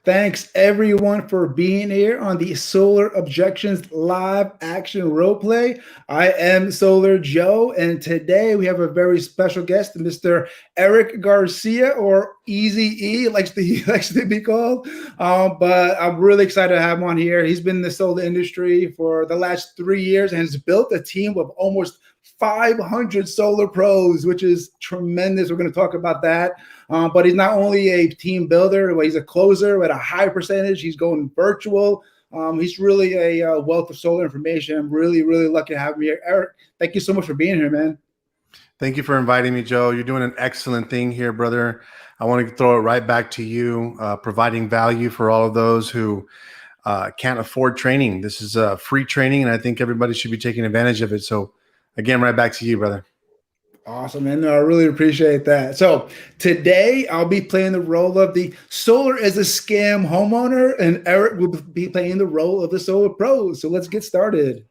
Thanks everyone for being here on the Solar Objections live action role play. I am Solar Joe, and today we have a very special guest, Mr. Eric Garcia, or Easy E, he likes to be called. But I'm really excited to have him on here. He's been in the solar industry for the last 3 years and has built a team of almost 500 solar pros, which is tremendous. We're going to talk about that. But he's not only a team builder, but he's a closer at a high percentage. He's going virtual. He's really a wealth of solar information. I'm really, really lucky to have him here. Eric, thank you so much for being here, man. Thank you for inviting me, Joe. You're doing an excellent thing here, brother. I want to throw it right back to you, providing value for all of those who can't afford training. This is a free training, and I think everybody should be taking advantage of it. So again, right back to you, brother. Awesome, man. I really appreciate that. So today I'll be playing the role of the solar is a scam homeowner, and Eric will be playing the role of the solar pro. So let's get started.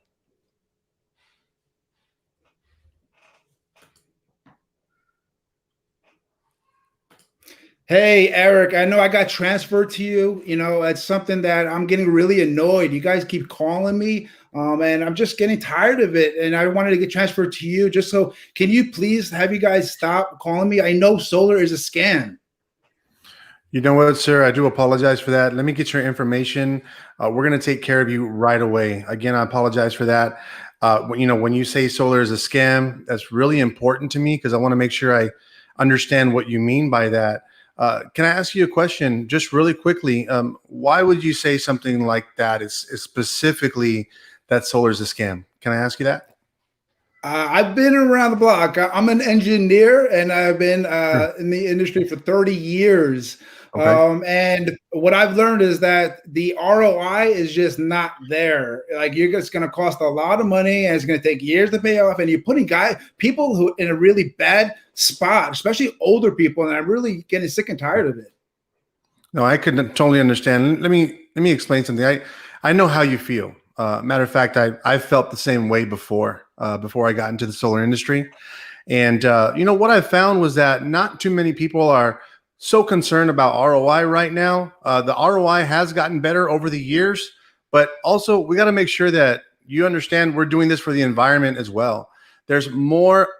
Hey, Eric, I know I got transferred to you. You know, it's something that I'm getting really annoyed. You guys keep calling me, and I'm just getting tired of it. And I wanted to get transferred to you just so, can you please have you guys stop calling me? I know solar is a scam. You know what, sir? I do apologize for that. Let me get your information. We're going to take care of you right away. Again, I apologize for that. When you say solar is a scam, that's really important to me because I want to make sure I understand what you mean by that. Can I ask you a question just really quickly? Why would you say something like that is specifically that solar is a scam? Can I ask you that? I've been around the block. I'm an engineer, and I've been in the industry for 30 years. Okay. And what I've learned is that the ROI is just not there. Like, you're just going to cost a lot of money, and it's going to take years to pay off. And you're putting people who in a really bad spot, especially older people. And I'm really getting sick and tired of it. No, I could totally understand. Let me explain something. I know how you feel. Matter of fact, I felt the same way before I got into the solar industry. And what I found was that not too many people are so concerned about ROI right now. The ROI has gotten better over the years, but also we got to make sure that you understand we're doing this for the environment as well. There's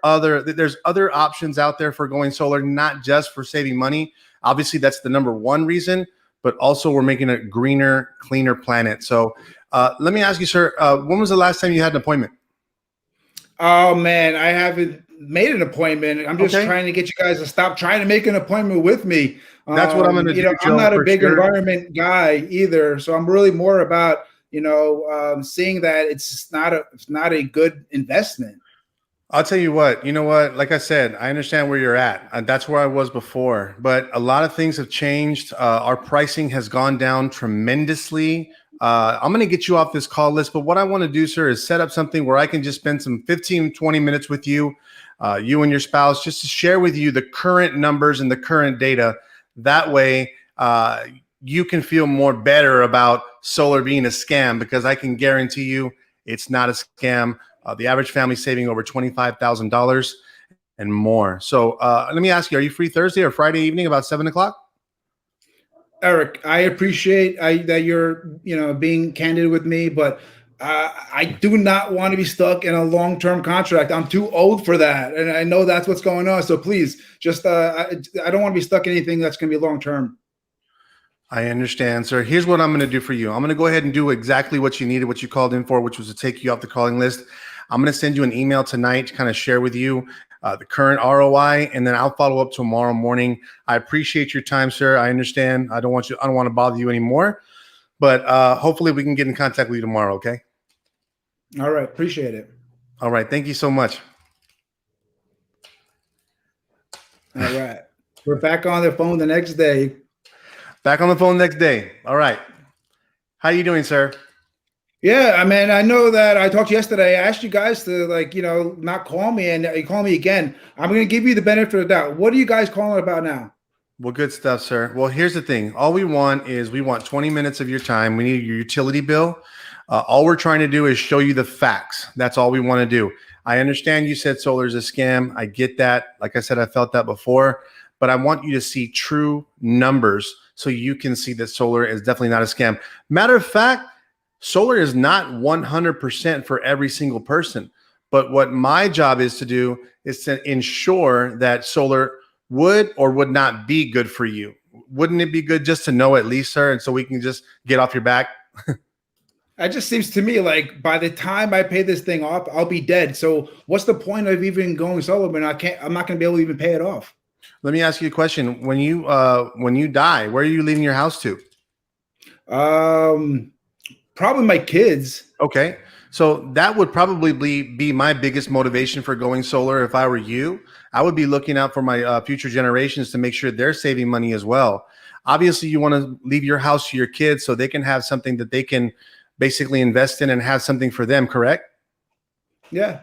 other options out there for going solar, not just for saving money. Obviously, that's the number one reason, but also we're making a greener, cleaner planet. So let me ask you, sir, when was the last time you had an appointment? Oh, man, I haven't made an appointment. I'm just trying to get you guys to stop trying to make an appointment with me. That's what I'm going to do. I'm not a big environment guy either. So I'm really more about, seeing that it's not a good investment. I'll tell you what, like I said, I understand where you're at. And that's where I was before, but a lot of things have changed. Our pricing has gone down tremendously. I'm going to get you off this call list, but what I want to do, sir, is set up something where I can just spend some 15, 20 minutes with you, you and your spouse, just to share with you the current numbers and the current data. That way, you can feel more better about solar being a scam, because I can guarantee you it's not a scam. The average family saving over $25,000 and more. So let me ask you, are you free Thursday or Friday evening about 7 o'clock? Eric, I appreciate that you're, being candid with me, but I do not want to be stuck in a long-term contract. I'm too old for that, and I know that's what's going on. So please, just I don't want to be stuck in anything that's going to be long-term. I understand, sir. Here's what I'm going to do for you. I'm going to go ahead and do exactly what you needed, what you called in for, which was to take you off the calling list. I'm going to send you an email tonight to kind of share with you the current ROI, and then I'll follow up tomorrow morning. I appreciate your time, sir. I understand. I don't want to bother you anymore, but hopefully we can get in contact with you tomorrow. Okay. All right. Appreciate it. All right. Thank you so much. All right. We're back on the phone the next day. Back on the phone the next day. All right. How you doing, sir? Yeah, I mean, I know that I talked yesterday. I asked you guys to not call me, and you call me again. I'm going to give you the benefit of the doubt. What are you guys calling about now? Well, good stuff, sir. Well, here's the thing. All we want 20 minutes of your time. We need your utility bill. All we're trying to do is show you the facts. That's all we want to do. I understand you said solar is a scam. I get that. Like I said, I felt that before, but I want you to see true numbers so you can see that solar is definitely not a scam. Matter of fact, solar is not 100% for every single person. But what my job is to do is to ensure that solar would or would not be good for you. Wouldn't it be good just to know at least, sir? And so we can just get off your back? It just seems to me like by the time I pay this thing off, I'll be dead. So what's the point of even going solar when I'm not going to be able to even pay it off? Let me ask you a question. When you die, where are you leaving your house to? Probably my kids. Okay. So that would probably be my biggest motivation for going solar. If I were you, I would be looking out for my future generations to make sure they're saving money as well. Obviously, you want to leave your house to your kids so they can have something that they can basically invest in and have something for them, correct? Yeah.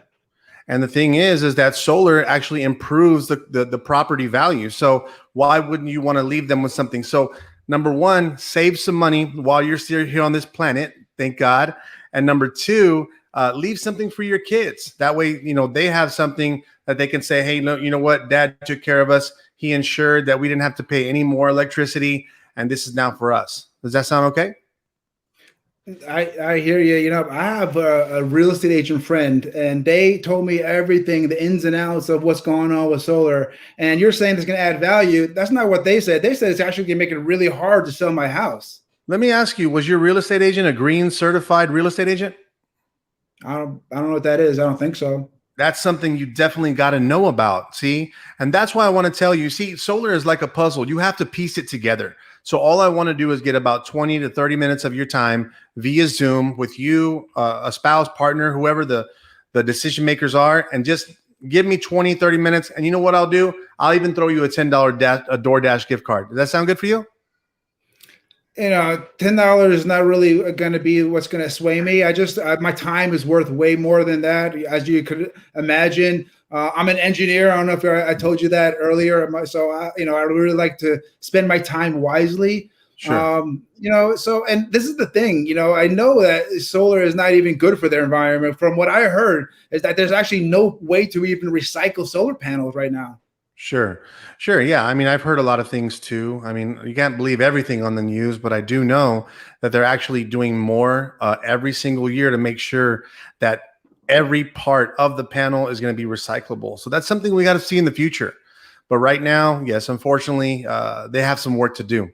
And the thing is that solar actually improves the property value. So why wouldn't you want to leave them with something? So number one, save some money while you're still here on this planet. Thank God. And number two, leave something for your kids. That way, they have something that they can say, hey, no, you know what? Dad took care of us. He ensured that we didn't have to pay any more electricity. And this is now for us. Does that sound okay? I hear you. I have a real estate agent friend, and they told me everything, the ins and outs of what's going on with solar. And you're saying it's going to add value. That's not what they said. They said it's actually going to make it really hard to sell my house. Let me ask you, was your real estate agent a green certified real estate agent? I don't know what that is. I don't think so. That's something you definitely got to know about. See, and that's why I want to tell you, see, solar is like a puzzle. You have to piece it together. So all I want to do is get about 20 to 30 minutes of your time via Zoom with you, a spouse, partner, whoever the decision makers are, and just give me 20, 30 minutes. And you know what I'll do? I'll even throw you a $10 DoorDash gift card. Does that sound good for you? $10 is not really going to be what's going to sway me. My time is worth way more than that, as you could imagine. I'm an engineer. I don't know if I told you that earlier. So I really like to spend my time wisely. Sure. And this is the thing. I know that solar is not even good for their environment. From what I heard, is that there's actually no way to even recycle solar panels right now. Sure. Yeah. I mean, I've heard a lot of things too. I mean, you can't believe everything on the news, but I do know that they're actually doing more every single year to make sure that every part of the panel is going to be recyclable. So that's something we got to see in the future. But right now, yes, unfortunately, they have some work to do.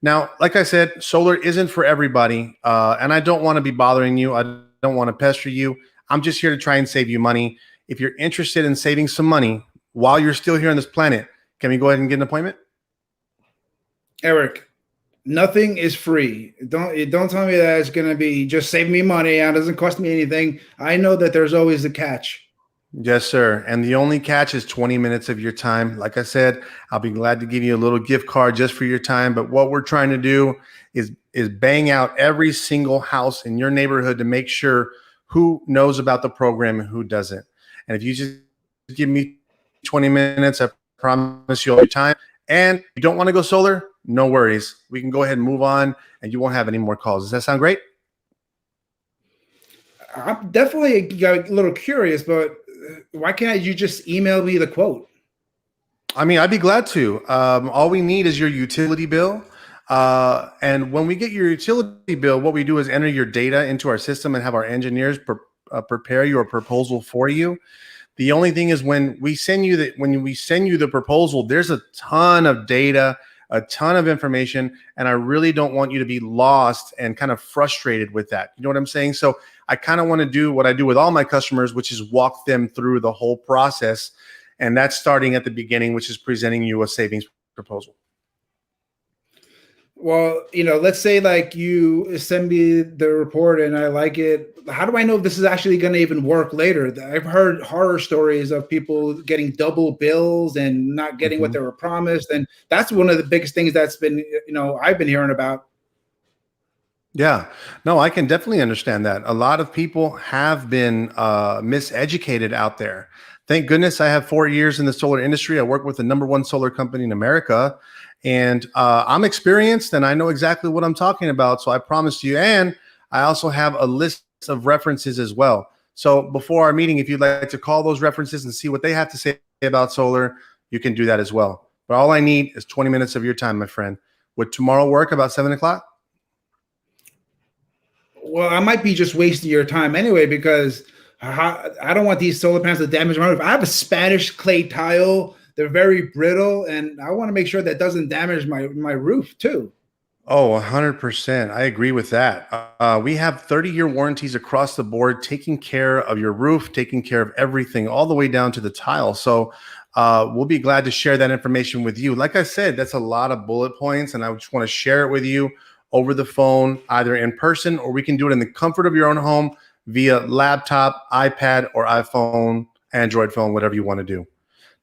Now, like I said, solar isn't for everybody. And I don't want to be bothering you. I don't want to pester you. I'm just here to try and save you money. If you're interested in saving some money while you're still here on this planet, can we go ahead and get an appointment? Eric, nothing is free. Don't tell me that it's going to be just save me money and it doesn't cost me anything. I know that there's always a catch. Yes, sir. And the only catch is 20 minutes of your time. Like I said, I'll be glad to give you a little gift card just for your time. But what we're trying to do is bang out every single house in your neighborhood to make sure who knows about the program and who doesn't. And if you just give me 20 minutes, I promise you all your time. And if you don't want to go solar, no worries. We can go ahead and move on and you won't have any more calls. Does that sound great? I'm definitely got a little curious, but why can't you just email me the quote? I mean, I'd be glad to. All we need is your utility bill. And when we get your utility bill, what we do is enter your data into our system and have our engineers prepare your proposal for you. The only thing is when we send you the proposal, there's a ton of data, a ton of information, and I really don't want you to be lost and kind of frustrated with that. You know what I'm saying? So I kind of want to do what I do with all my customers, which is walk them through the whole process. And that's starting at the beginning, which is presenting you a savings proposal. Well, let's say like you send me the report and I like it. How do I know if this is actually going to even work later? I've heard horror stories of people getting double bills and not getting what they were promised. And that's one of the biggest things that's been, I've been hearing about. Yeah, no, I can definitely understand that. A lot of people have been miseducated out there. Thank goodness I have 4 years in the solar industry. I work with the #1 solar company in America. And I'm experienced and I know exactly what I'm talking about. So I promise you. And I also have a list of references as well. So before our meeting, if you'd like to call those references and see what they have to say about solar, you can do that as well. But all I need is 20 minutes of your time, my friend. Would tomorrow work about 7 o'clock? Well, I might be just wasting your time anyway because I don't want these solar panels to damage my roof. I have a Spanish clay tile. They're very brittle, and I want to make sure that doesn't damage my roof too. Oh, 100%. I agree with that. We have 30-year warranties across the board, taking care of your roof, taking care of everything, all the way down to the tile. So we'll be glad to share that information with you. Like I said, that's a lot of bullet points, and I just want to share it with you over the phone, either in person, or we can do it in the comfort of your own home via laptop, iPad, or iPhone, Android phone, whatever you want to do.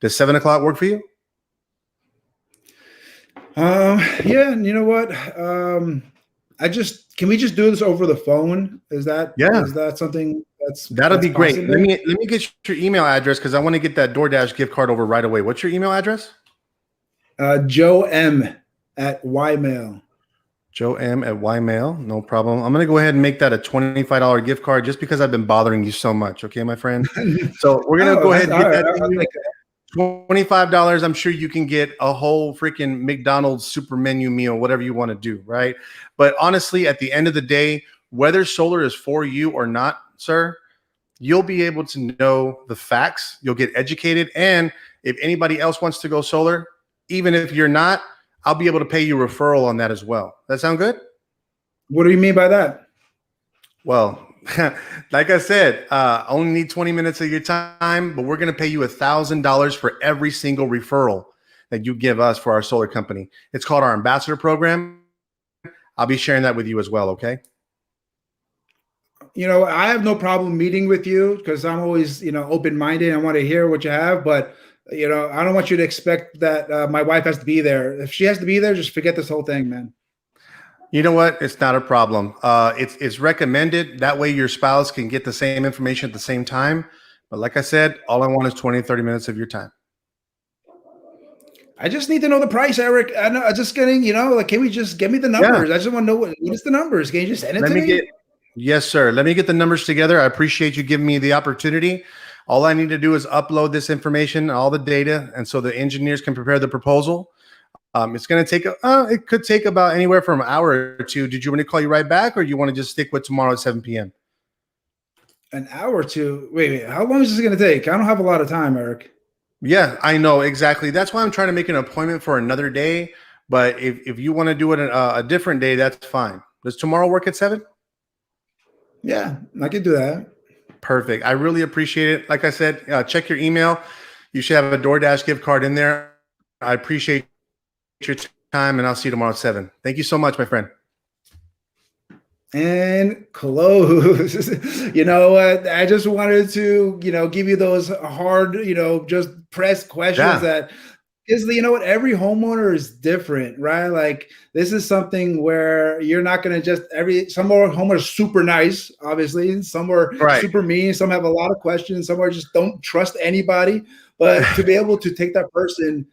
Does 7 o'clock work for you? Yeah, and you know what? Can we just do this over the phone? Is that something That'll that's be great. possible? Let me get your email address because I want to get that DoorDash gift card over right away. What's your email address? Joe M at Ymail. Joe M at Ymail. No problem. I'm gonna go ahead and make that a $25 gift card just because I've been bothering you so much. Okay, my friend. So we're gonna go ahead and get that. I'll take that. $25. I'm sure you can get a whole freaking McDonald's super menu meal, whatever you want to do, right? But honestly, at the end of the day, whether solar is for you or not, sir, you'll be able to know the facts. You'll get educated. And if anybody else wants to go solar, even if you're not, I'll be able to pay you a referral on that as well. That sound good? What do you mean by that? Well, like I said, only need 20 minutes of your time, but we're going to pay you $1,000 for every single referral that you give us for our solar company. It's called our ambassador program. I'll be sharing that with you as well. Okay. You know, I have no problem meeting with you because I'm always, open-minded. I want to hear what you have, but I don't want you to expect that my wife has to be there. If she has to be there, just forget this whole thing, man. You know what? It's not a problem. It's recommended. That way your spouse can get the same information at the same time. But like I said, all I want is 20, 30 minutes of your time. I just need to know the price, Eric. I'm just getting, can we just give me the numbers? I just want to know what is the numbers. Can you just send it to me? Yes, sir. Let me get the numbers together. I appreciate you giving me the opportunity. All I need to do is upload this information, all the data, and so the engineers can prepare the proposal. It's going to take, it could take about anywhere from an hour or two. Did you want to call you right back or you want to just stick with tomorrow at 7 p.m.? An hour or two? Wait, how long is this going to take? I don't have a lot of time, Eric. Yeah, I know. Exactly. That's why I'm trying to make an appointment for another day. But if you want to do it a different day, that's fine. Does tomorrow work at 7? Yeah, I can do that. Perfect. I really appreciate it. Like I said, check your email. You should have a DoorDash gift card in there. I appreciate your time, and I'll see you tomorrow at 7. Thank you so much, my friend. And close. You know what? I just wanted to, give you those hard, just press questions that is, what? Every homeowner is different, right? Like this is something where you're not going to just some more homeowners are super nice, obviously. Some are super mean. Some have a lot of questions. Some are just don't trust anybody. But to be able to take that person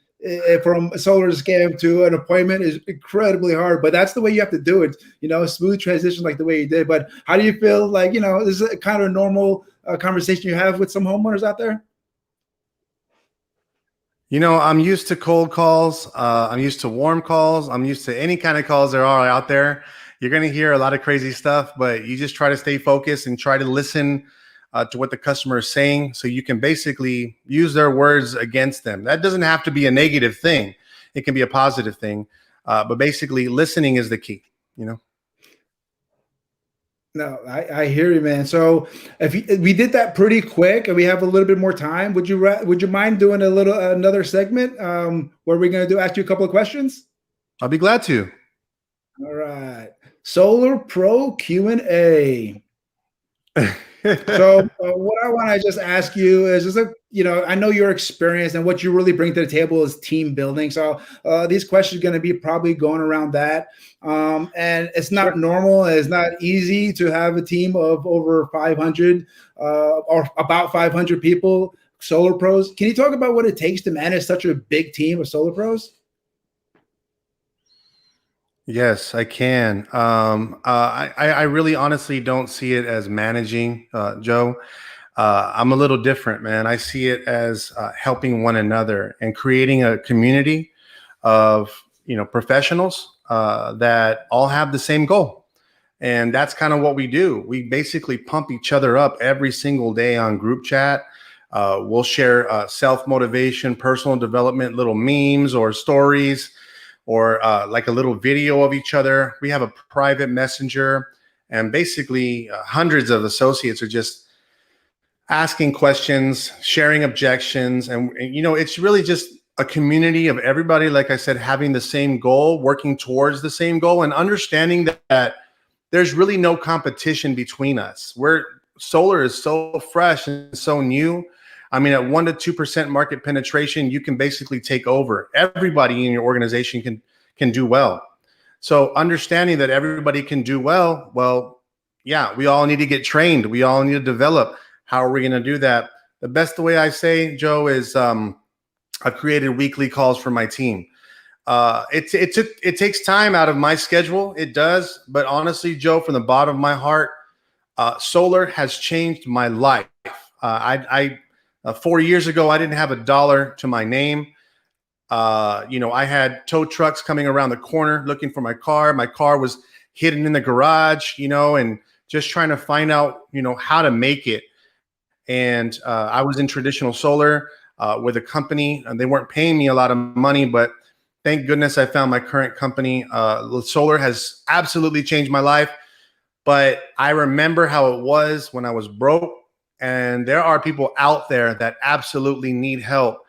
from a solar scam to an appointment is incredibly hard, but that's the way you have to do it. A smooth transition like the way you did. But how do you feel like, this is a kind of normal conversation you have with some homeowners out there? I'm used to cold calls. I'm used to warm calls. I'm used to any kind of calls there are out there. You're going to hear a lot of crazy stuff, but you just try to stay focused and try to listen to what the customer is saying, so you can basically use their words against them. That doesn't have to be a negative thing. It can be a positive thing. But basically listening is the key, No, I hear you, man. So if we did that pretty quick and we have a little bit more time, would you mind doing another segment where we're going to ask you a couple of questions? I'll be glad to. All right. Solar Pro Q&A. So what I want to just ask you is just I know your experience and what you really bring to the table is team building. So these questions are going to be probably going around that. And it's not normal. It's not easy to have a team of over 500 or about 500 people, solar pros. Can you talk about what it takes to manage such a big team of solar pros? Yes, I can. I really honestly don't see it as managing, Joe. I'm a little different, man. I see it as helping one another and creating a community of, professionals that all have the same goal. And that's kind of what we do. We basically pump each other up every single day on group chat. We'll share self-motivation, personal development, little memes or stories, or like a little video of each other. We have a private messenger, and basically hundreds of associates are just asking questions, sharing objections. And, it's really just a community of everybody, like I said, having the same goal, working towards the same goal, and understanding that there's really no competition between us. Solar is so fresh and so new. I mean, at 1 to 2% market penetration, you can basically take over. Everybody in your organization can do well. So understanding that everybody can do well, yeah, we all need to get trained. We all need to develop. How are we going to do that? The best way I say, Joe, is I've created weekly calls for my team. It takes time out of my schedule. It does. But honestly, Joe, from the bottom of my heart, solar has changed my life. 4 years ago, I didn't have a dollar to my name. I had tow trucks coming around the corner looking for my car. My car was hidden in the garage, and just trying to find out, how to make it. And I was in traditional solar with a company, and they weren't paying me a lot of money, but thank goodness I found my current company. Solar has absolutely changed my life, but I remember how it was when I was broke, and there are people out there that absolutely need help.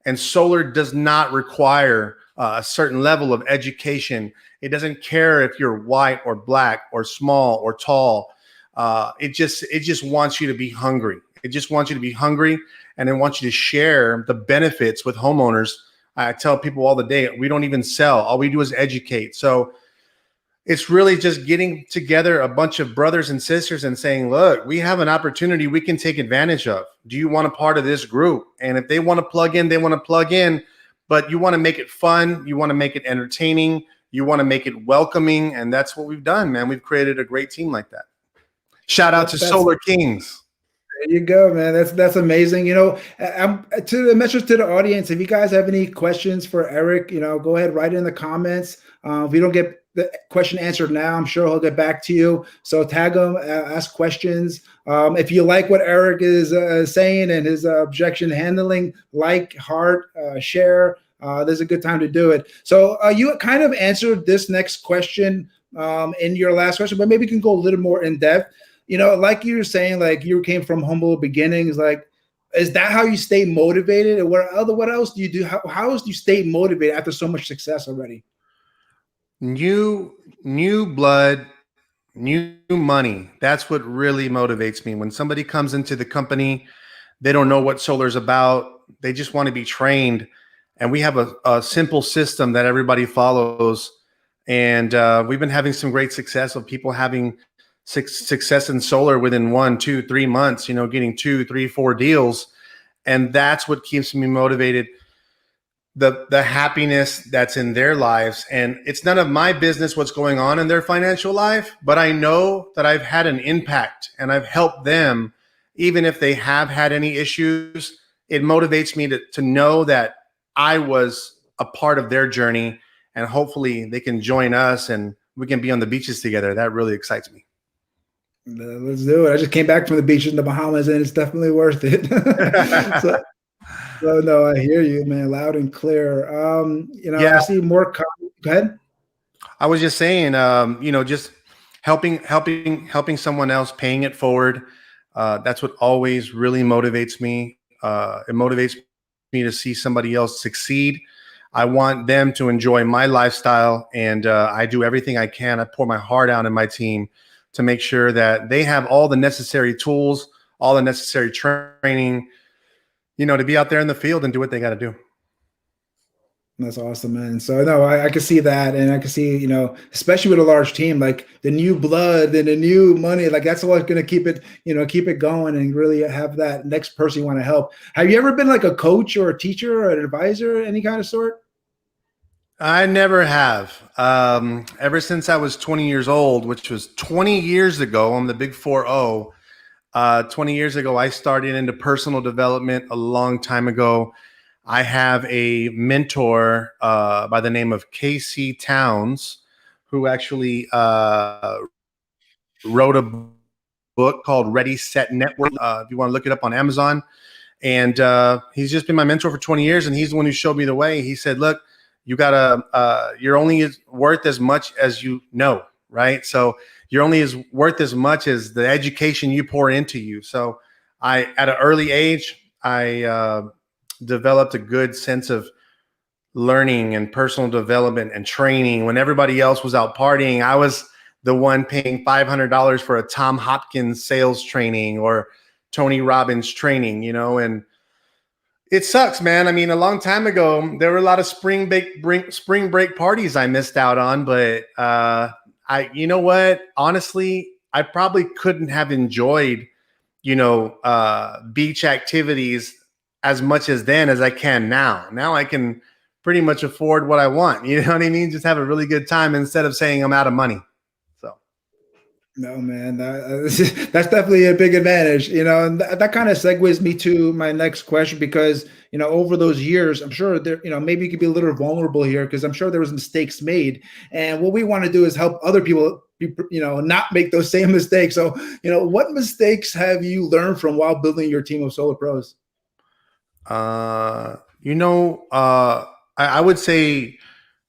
And solar does not require a certain level of education. It doesn't care if you're white or black or small or tall. It just wants you to be hungry. It just wants you to be hungry, and it wants you to share the benefits with homeowners. I tell people all the day, we don't even sell. All we do is educate. So it's really just getting together a bunch of brothers and sisters and saying, look, we have an opportunity we can take advantage of. Do you want a part of this group? And if they want to plug in, they want to plug in, but you want to make it fun. You want to make it entertaining. You want to make it welcoming. And that's what we've done, man. We've created a great team like that. Shout out to Solar Kings. There you go, man. That's amazing. To the message to the audience, if you guys have any questions for Eric, go ahead, write it in the comments. If we don't get the question answered now, I'm sure he'll get back to you. So tag him, ask questions. If you like what Eric is saying and his objection handling, like, heart, share. There's a good time to do it. So you kind of answered this next question in your last question, but maybe you can go a little more in depth. Like you were saying, like you came from humble beginnings. Like, is that how you stay motivated? And what else do you do? How else do you stay motivated after so much success already? New blood, new money. That's what really motivates me. When somebody comes into the company, they don't know what solar's about. They just want to be trained. And we have a simple system that everybody follows. And we've been having some great success of people having success in solar within 1, 2, 3 months, getting 2, 3, 4 deals. And that's what keeps me motivated. The happiness that's in their lives. And it's none of my business what's going on in their financial life, but I know that I've had an impact and I've helped them. Even if they have had any issues, it motivates me to know that I was a part of their journey, and hopefully they can join us and we can be on the beaches together. That really excites me. Let's do it. I just came back from the beach in the Bahamas, and it's definitely worth it. So no, I hear you, man, loud and clear. Yeah. I see more comments. Go ahead. I was just saying, just helping someone else, paying it forward. That's what always really motivates me. It motivates me to see somebody else succeed. I want them to enjoy my lifestyle, and I do everything I can. I pour my heart out in my team to make sure that they have all the necessary tools, all the necessary training, to be out there in the field and do what they got to do. That's awesome, man. So no, I can see that, and I can see, especially with a large team, like the new blood and the new money, like that's what's going to keep it going and really have that next person you want to help. Have you ever been like a coach or a teacher or an advisor, any kind of sort? I never have. Ever since I was 20 years old, which was 20 years ago, I'm the big 4-0. 20 years ago, I started into personal development a long time ago. I have a mentor by the name of Casey Towns. who actually wrote a book called Ready, Set, Network. If you want to look it up on Amazon. And he's just been my mentor for 20 years. And he's the one who showed me the way. He said, look, you gotta, you're only worth as much as you know, right? So you're only worth as much as the education you pour into you. So at an early age, I developed a good sense of learning and personal development and training. When everybody else was out partying, I was the one paying $500 for a Tom Hopkins sales training or Tony Robbins training, and it sucks, man. I mean, a long time ago, there were a lot of spring break parties I missed out on, but you know what? Honestly, I probably couldn't have enjoyed, beach activities as much as then as I can now. Now I can pretty much afford what I want. You know what I mean? Just have a really good time instead of saying I'm out of money. So. No, man, that's definitely a big advantage, and that kind of segues me to my next question because, over those years, I'm sure there, maybe you could be a little vulnerable here because I'm sure there was mistakes made. And what we want to do is help other people, not make those same mistakes. So, what mistakes have you learned from while building your team of solar pros? I would say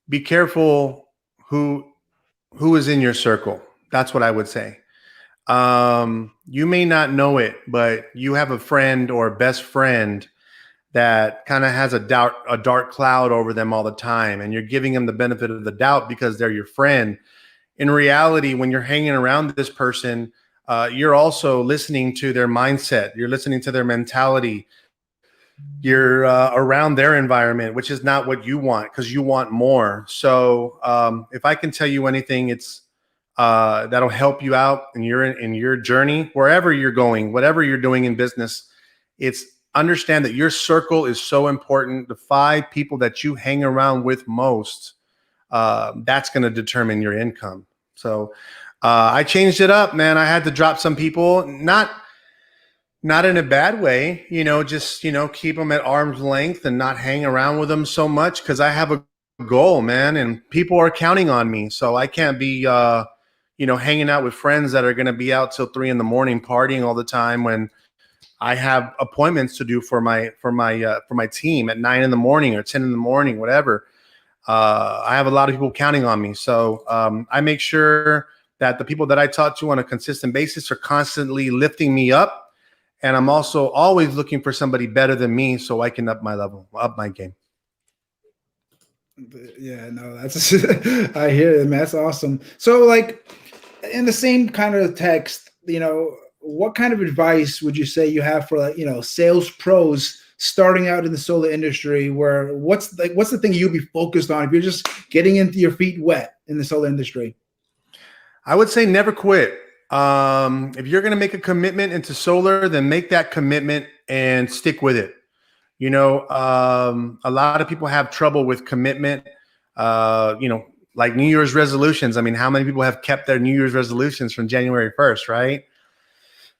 be careful who is in your circle. That's what I would say. You may not know it, but you have a friend or best friend that kind of has a dark cloud over them all the time, and you're giving them the benefit of the doubt because they're your friend. In reality, when you're hanging around this person, you're also listening to their mindset. You're listening to their mentality. You're around their environment, which is not what you want because you want more. So if I can tell you anything, it's that'll help you out in your journey, wherever you're going, whatever you're doing in business. It's understand that your circle is so important. The 5 people that you hang around with most, that's going to determine your income. So I changed it up, man. I had to drop some people, not in a bad way, just, keep them at arm's length and not hang around with them so much because I have a goal, man, and people are counting on me. So I can't be, hanging out with friends that are going to be out till 3 a.m. partying all the time when I have appointments to do for my team at 9 a.m. or 10 a.m, whatever. I have a lot of people counting on me. So I make sure that the people that I talk to on a consistent basis are constantly lifting me up. And I'm also always looking for somebody better than me so I can up my game. Yeah, no, that's I hear it, man. That's awesome. So like in the same kind of text, what kind of advice would you say you have for sales pros starting out in the solar industry where what's the thing you'll be focused on if you're just getting into your feet wet in the solar industry? I would say never quit. If you're going to make a commitment into solar, then make that commitment and stick with it. A lot of people have trouble with commitment, like New Year's resolutions. I mean, how many people have kept their New Year's resolutions from January 1st, right?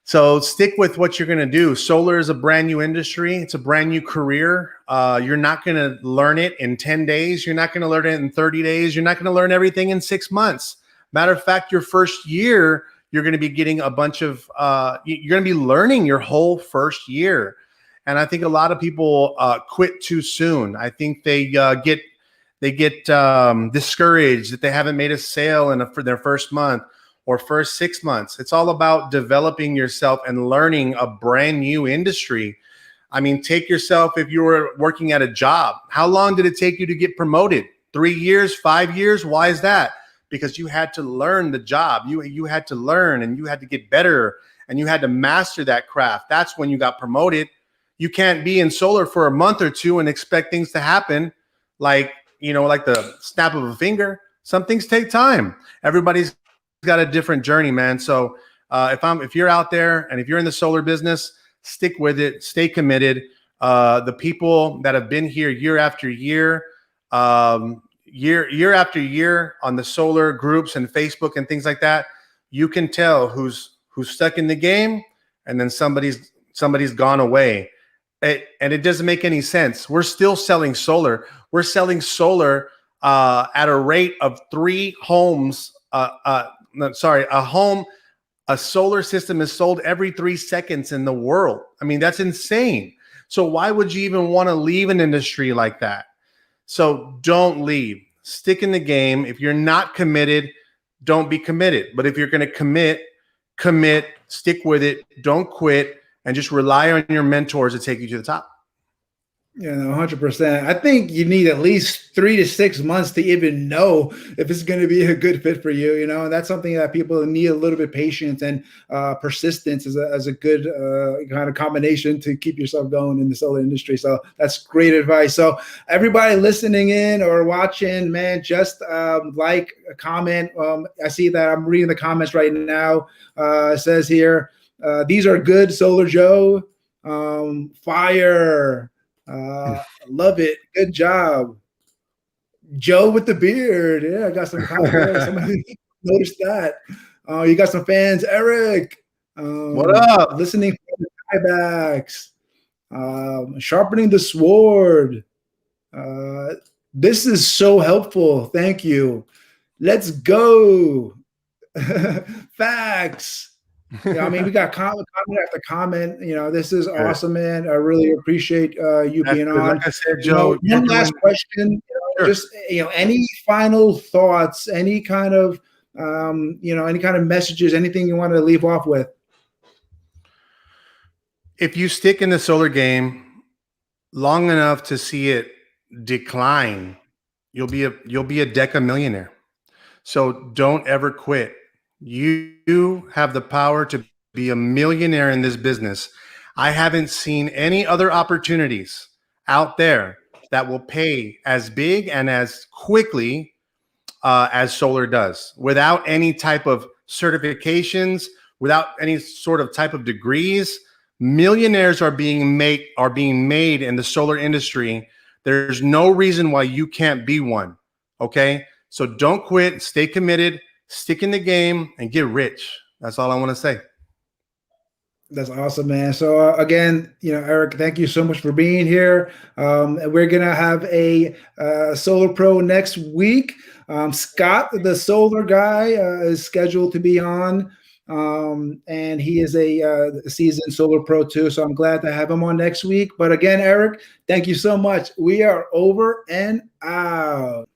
So stick with what you're going to do. Solar is a brand new industry. It's a brand new career. You're not going to learn it in 10 days. You're not going to learn it in 30 days. You're not going to learn everything in 6 months. Matter of fact, your first year, you're going to be getting a bunch of, you're going to be learning your whole first year. And I think a lot of people quit too soon. I think they get discouraged that they haven't made a sale for their first month or first 6 months. It's all about developing yourself and learning a brand new industry. I mean, take yourself, if you were working at a job, how long did it take you to get promoted? 3 years, 5 years? Why is that? Because you had to learn the job. You had to learn and you had to get better and you had to master that craft. That's when you got promoted. You can't be in solar for a month or two and expect things to happen like the snap of a finger. Some things take time. Everybody's got a different journey, man. So if you're out there and if you're in the solar business, stick with it, stay committed. The people that have been here year after year, year after year on the solar groups and Facebook and things like that, you can tell who's stuck in the game and then somebody's gone away. And it doesn't make any sense. We're still selling solar. We're selling solar at a rate of 3 homes. No, sorry, a solar system is sold every 3 seconds in the world. I mean, that's insane. So why would you even want to leave an industry like that? So don't leave. Stick in the game. If you're not committed, don't be committed. But if you're going to commit, stick with it. Don't quit, and just rely on your mentors to take you to the top. 100%. I think you need at least 3 to 6 months to even know if it's going to be a good fit for you. And that's something that people need a little bit patience and persistence as a good kind of combination to keep yourself going in the solar industry. So that's great advice. So everybody listening in or watching, man, just like a comment. I see that I'm reading the comments right now. It says here, these are good, Solar Joe. Fire. Love it. Good job. Joe with the beard. Yeah, I got some comments. Somebody noticed that. You got some fans. Eric. What up? Listening for the tiebacks. Sharpening the sword. This is so helpful. Thank you. Let's go. Facts. I mean, we got comment after comment. This is awesome, man. I really appreciate you being on. Like I said, Joe. One last question. Sure. Just any final thoughts? Any kind of any kind of messages? Anything you want to leave off with? If you stick in the solar game long enough to see it decline, you'll be a deca millionaire. So don't ever quit. You have the power to be a millionaire in this business. I haven't seen any other opportunities out there that will pay as big and as quickly as solar does, without any type of certifications, without any sort of type of degrees. Millionaires are being made in the solar industry. There's no reason why you can't be one. Okay, so don't quit. Stay committed. Stick in the game and get rich. That's all I want to say. That's awesome, man. So again, Eric, thank you so much for being here. We're gonna have a Solar Pro next week. Scott, the solar guy, is scheduled to be on, and he is a seasoned Solar Pro too. So I'm glad to have him on next week. But again, Eric, thank you so much. We are over and out.